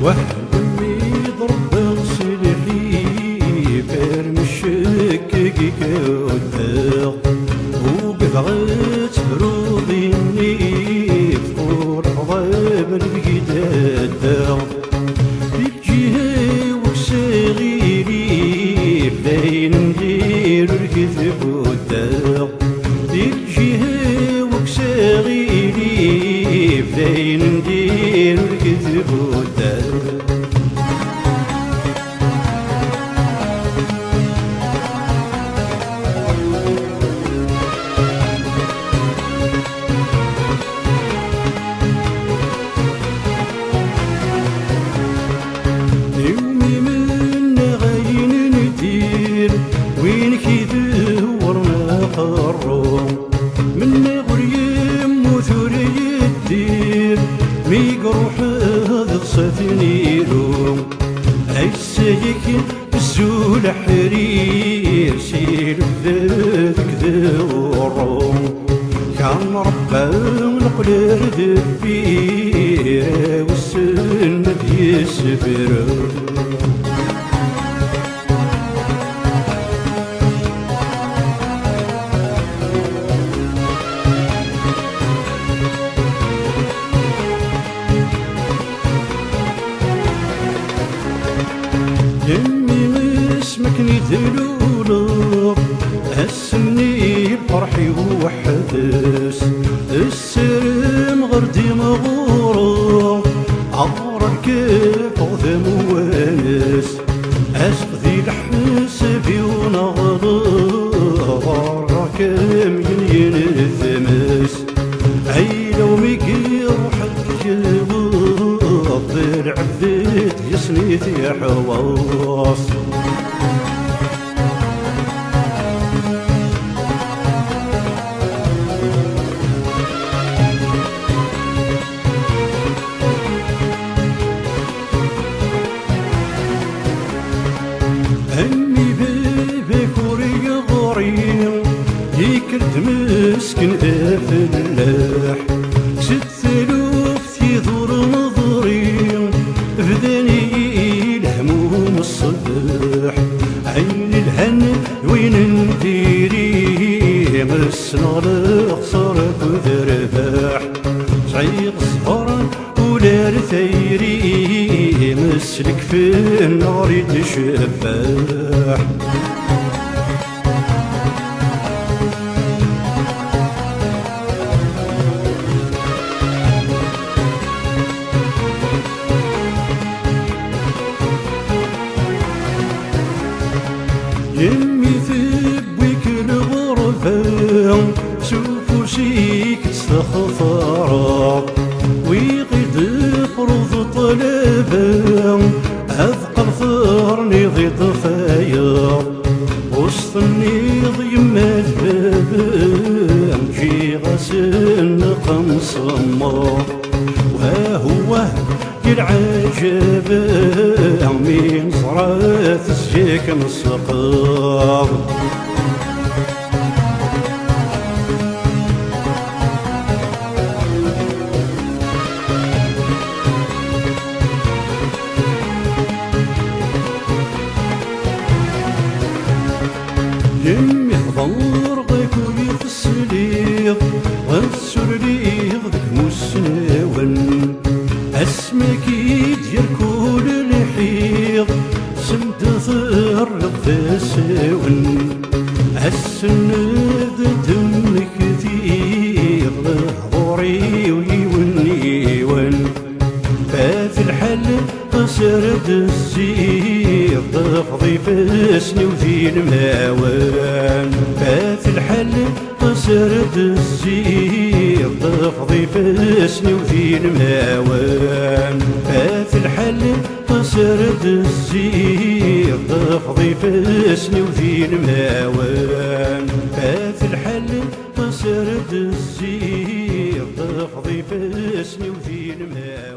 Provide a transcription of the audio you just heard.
وهم يضرب صلحي فرمشك كوداغ وبغيت بروضيني فطور عظيم الجداد بالجهة وكساغيري بلاين ندير الكذب والداغ بالجهة وكساغيري بلاين ندير الكذب والداغ يومي من غاين ندير وين كيدورنا قرون من غريم وثوري الدير ميقروح هذا صفنيرو عيسايك الزول حرير سير بذاك ذورو كان ربا القلر ذبير والسن بيسفر يمي اسمك ندلولو هسمني بفرحي وحدس السرم غردي مغورو عبرك كيف ذم ونس عشق ذي الحسبي ونغلو راكم ينثمس اي لو ميقي روحك جبوط ضلع بذيت يسنيت يا حواص أمي بيبك وري غريم يكرد مسكن أفلاح 6000 يدور نظريم بداني الهموم الصباح عين الهن وين نديري مسنغ لخسرك وذرباح شعيق صهران ولا رثيري مسلك في النار يتشبح يمي ثبك الغربة شوفوا شيك تستخفر ويقيد فرض طلبة أثقل ثرني ضي ضفايا وسط النيض يما الباب جي غسل قمصمة وهو العجب من صرات السجيك نسقط يمي حضر غيك ويفسليض غسر ليض ذك مسناون اسمك يدير كل الحيض سمت ثر الثساون السند دمك كثير ظهوري ويونيون فات الحل قصرت الزير تفضي فاسني وذي الماوان فات الحل قصرت الزير تفضي فاسني وذي الماوان فات الحل قصرت الزير تفضي فاسني وذي الماوان فات الحل قصرت الزير تفضي فاسني وذي الماوان